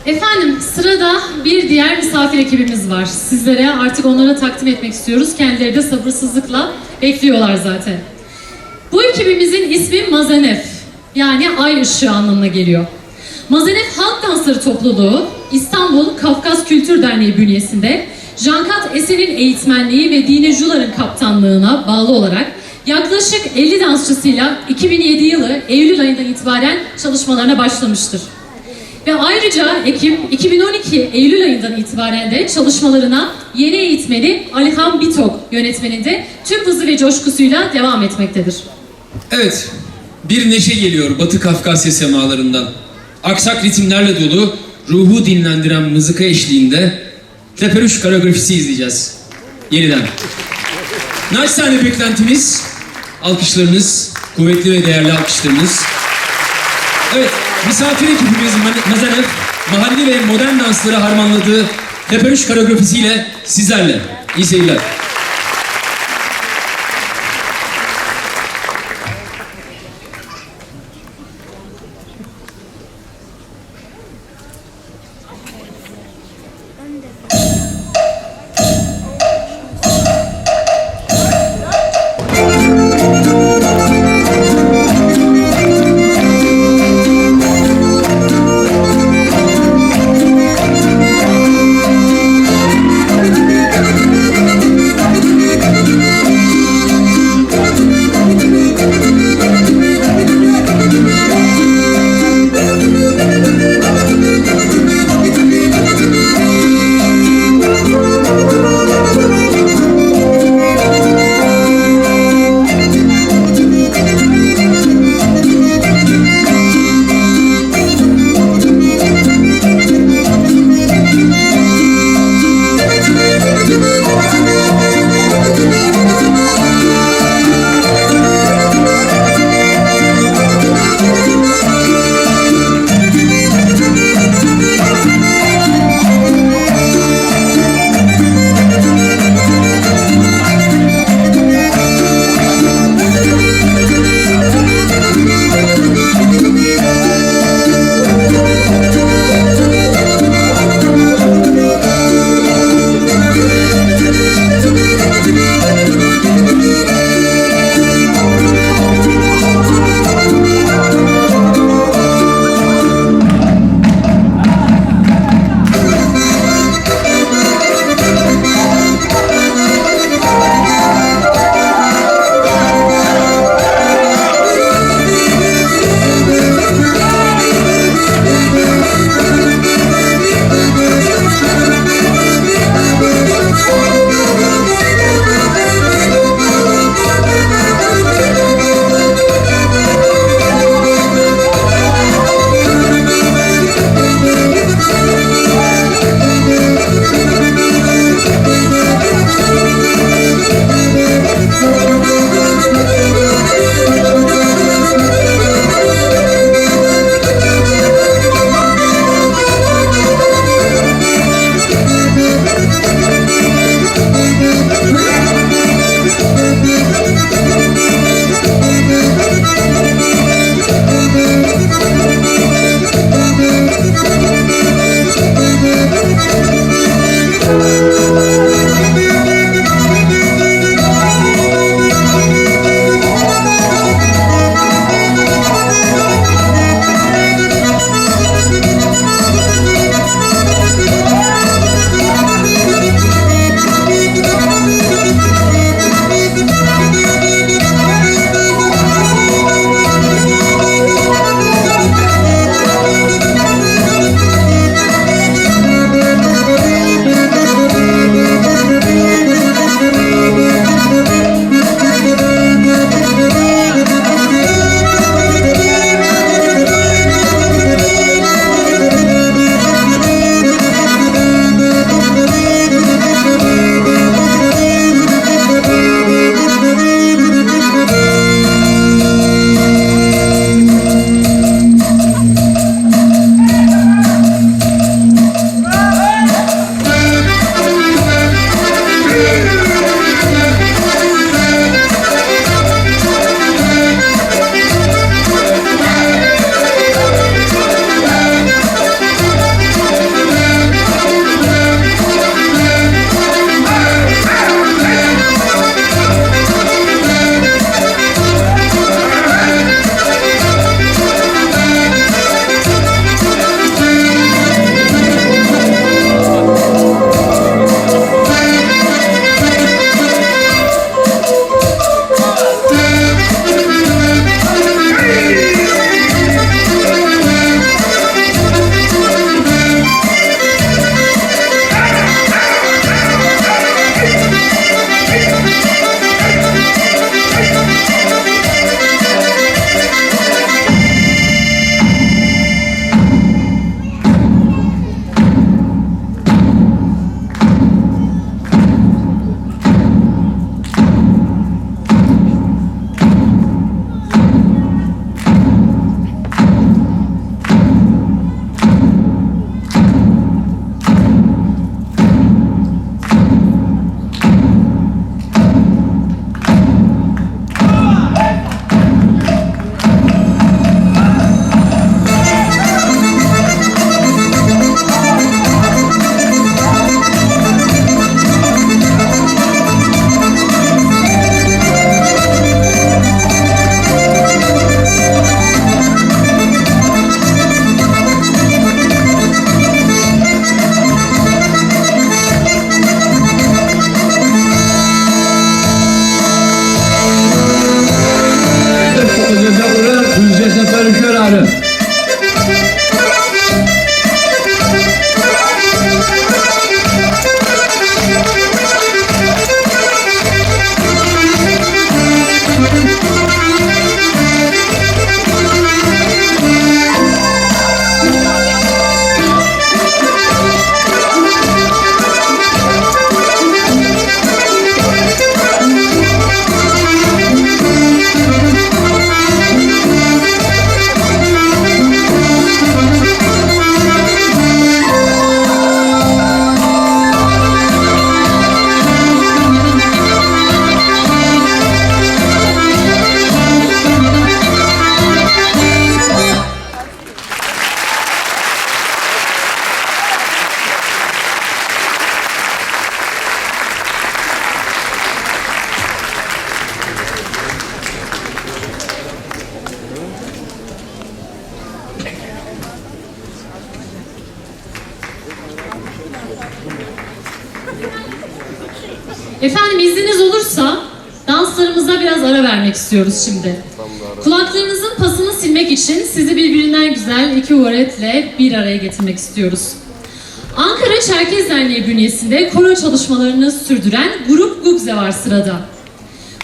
Efendim, sırada bir diğer misafir ekibimiz var. Sizlere artık onlara takdim etmek istiyoruz. Kendileri de sabırsızlıkla bekliyorlar zaten. Bu ekibimizin ismi Mazenef, yani ay ışığı anlamına geliyor. Mazenef Halk Dansları Topluluğu, İstanbul Kafkas Kültür Derneği bünyesinde Jankat Eser'in eğitmenliği ve Dine Jular'ın kaptanlığına bağlı olarak yaklaşık 50 dansçısıyla 2007 yılı Eylül ayından itibaren çalışmalarına başlamıştır. Ve ayrıca ekip 2012 Eylül ayından itibaren de çalışmalarına yeni eğitmeni Alihan Bitok yönetmeninde tüm hızı ve coşkusuyla devam etmektedir. Evet, bir neşe geliyor Batı Kafkasya semalarından. Aksak ritimlerle dolu, ruhu dinlendiren mızıka eşliğinde teperuş koreografisi izleyeceğiz. Yeniden. Naçizane beklentimiz, alkışlarınız, kuvvetli ve değerli alkışlarınız. Evet, misafir ekibimiz Mazenef, mahalli ve modern dansları harmanladığı teperuş koreografisiyle sizlerle. İyi seyirler. Efendim izniniz olursa danslarımıza biraz ara vermek istiyoruz şimdi. Kulaklarınızın pasını silmek için sizi birbirinden güzel iki uvaretle bir araya getirmek istiyoruz. Ankara Çerkes Derneği bünyesinde koro çalışmalarını sürdüren Grup Gubze var sırada.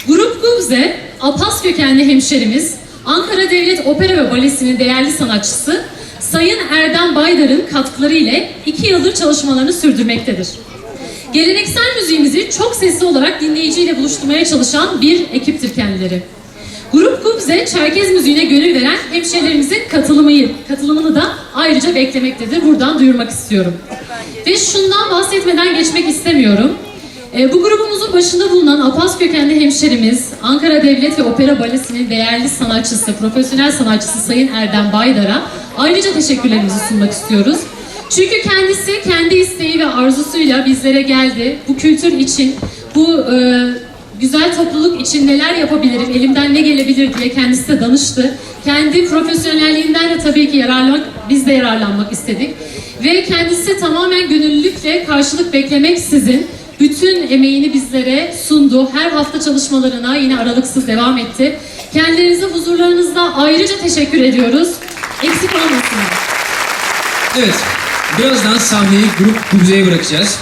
Grup Gubze, Alpas kökenli hemşerimiz, Ankara Devlet Opera ve Balesi'nin değerli sanatçısı Sayın Erdem Baydar'ın katkıları ile 2 yıldır çalışmalarını sürdürmektedir. Geleneksel müziğimizi çok sesli olarak dinleyiciyle buluşturmaya çalışan bir ekiptir kendileri. Grup Gubze, Çerkez müziğine gönül veren hemşehrilerimizin katılımını da ayrıca beklemektedir. Buradan duyurmak istiyorum. Ve şundan bahsetmeden geçmek istemiyorum. Bu grubumuzun başında bulunan Alpas kökenli hemşerimiz, Ankara Devlet ve Opera Balesi'nin değerli sanatçısı, profesyonel sanatçısı Sayın Erdem Baydar'a ayrıca teşekkürlerimizi sunmak istiyoruz. Çünkü kendisi kendi isteği ve arzusuyla bizlere geldi. Bu kültür için, bu güzel topluluk için neler yapabilirim, elimden ne gelebilir diye kendisi de danıştı. Kendi profesyonelliğinden de tabii ki biz de yararlanmak istedik. Ve kendisi tamamen gönüllülükle karşılık beklemeksizin bütün emeğini bizlere sundu. Her hafta çalışmalarına yine aralıksız devam etti. Kendilerinize huzurlarınızda ayrıca teşekkür ediyoruz. Eksik olmasınlar. Evet, birazdan sahneyi Grup Gubze'ye bırakacağız.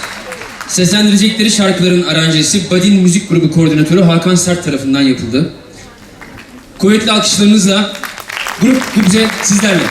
Seslendirecekleri şarkıların aranjesi Badin Müzik Grubu Koordinatörü Hakan Sert tarafından yapıldı. Kuvvetli alkışlarınızla Grup Gubze sizlerle.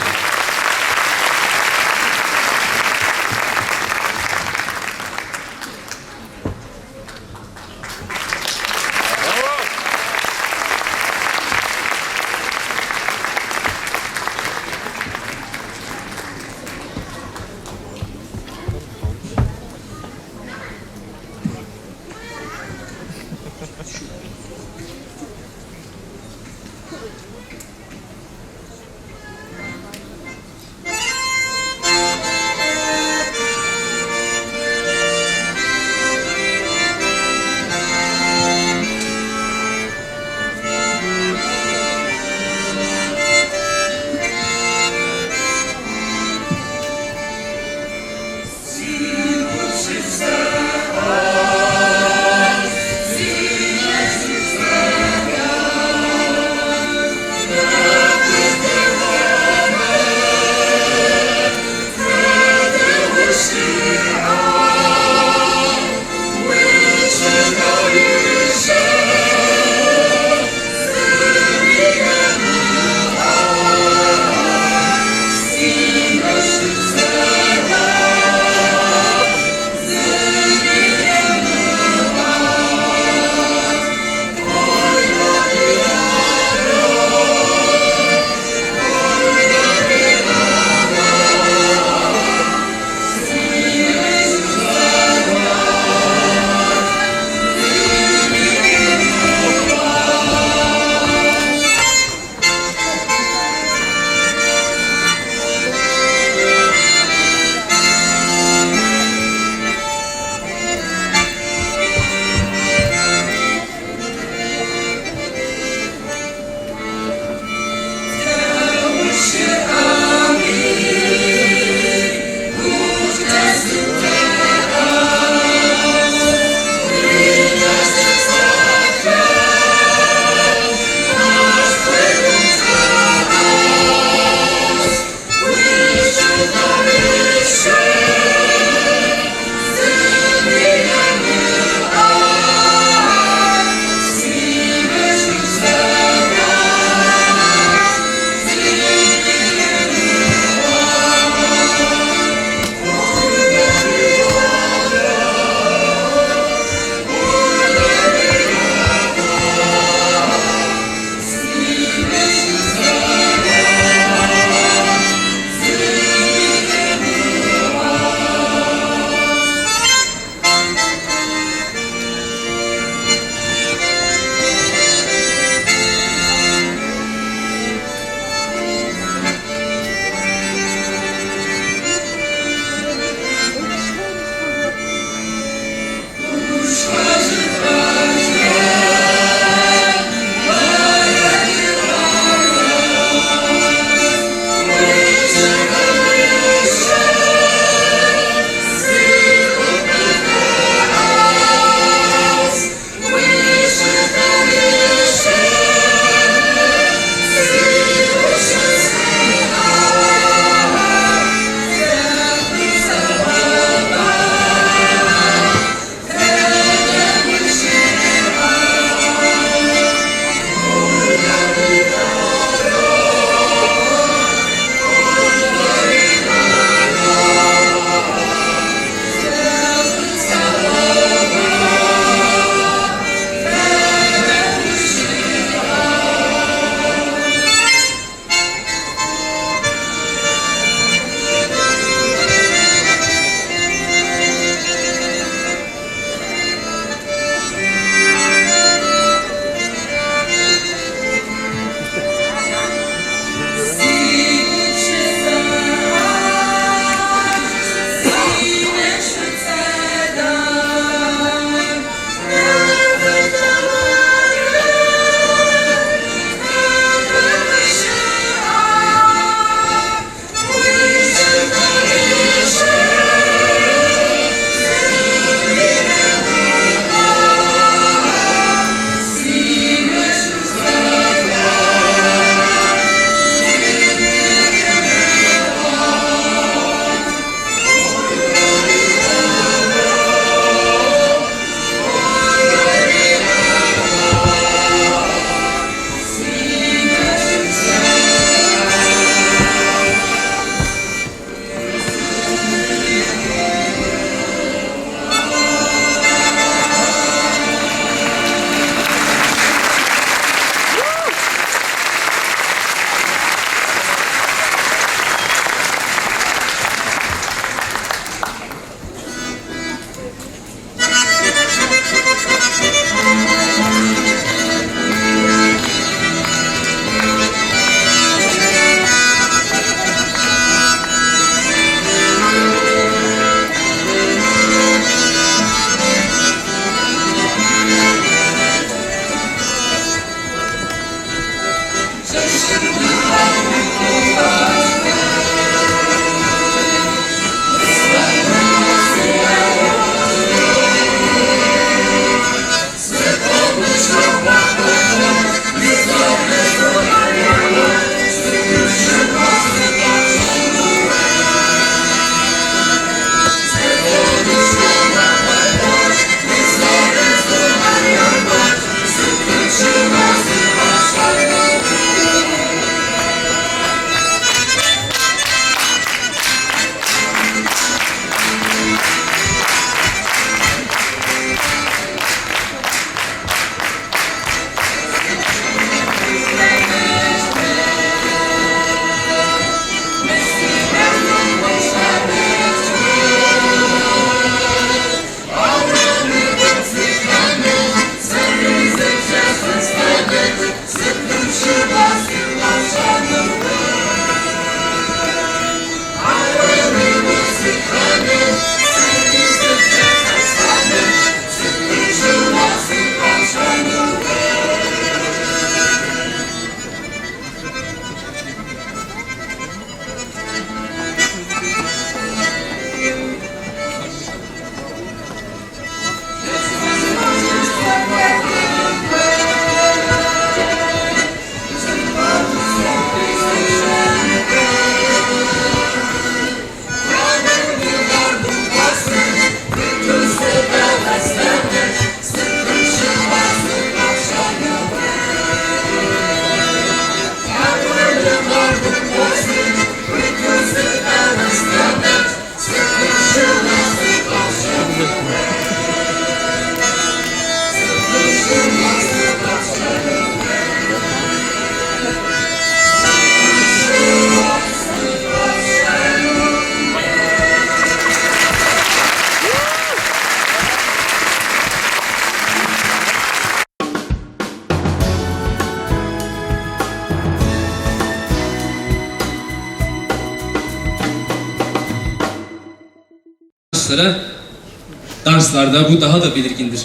danslarda bu daha da belirgindir.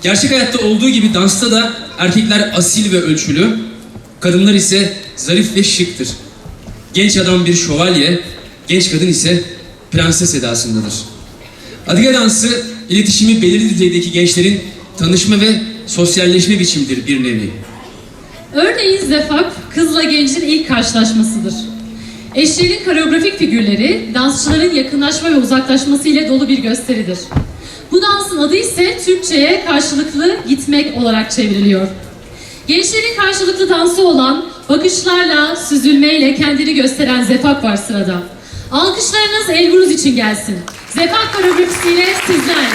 Gerçek hayatta olduğu gibi dansta da erkekler asil ve ölçülü, kadınlar ise zarif ve şıktır. Genç adam bir şövalye, genç kadın ise prenses edasındadır. Adige dansı, iletişimi belirli düzeydeki gençlerin tanışma ve sosyalleşme biçimidir bir nevi. Örneğin zefak, kızla gencin ilk karşılaşmasıdır. Eşlerin koreografik figürleri, dansçıların yakınlaşma ve uzaklaşması ile dolu bir gösteridir. Bu dansın adı ise Türkçe'ye karşılıklı gitmek olarak çevriliyor. Gençlerin karşılıklı dansı olan, bakışlarla, süzülmeyle kendini gösteren zefak var sırada. Alkışlarınız Elbruz için gelsin. Zefak koreografisiyle sizler.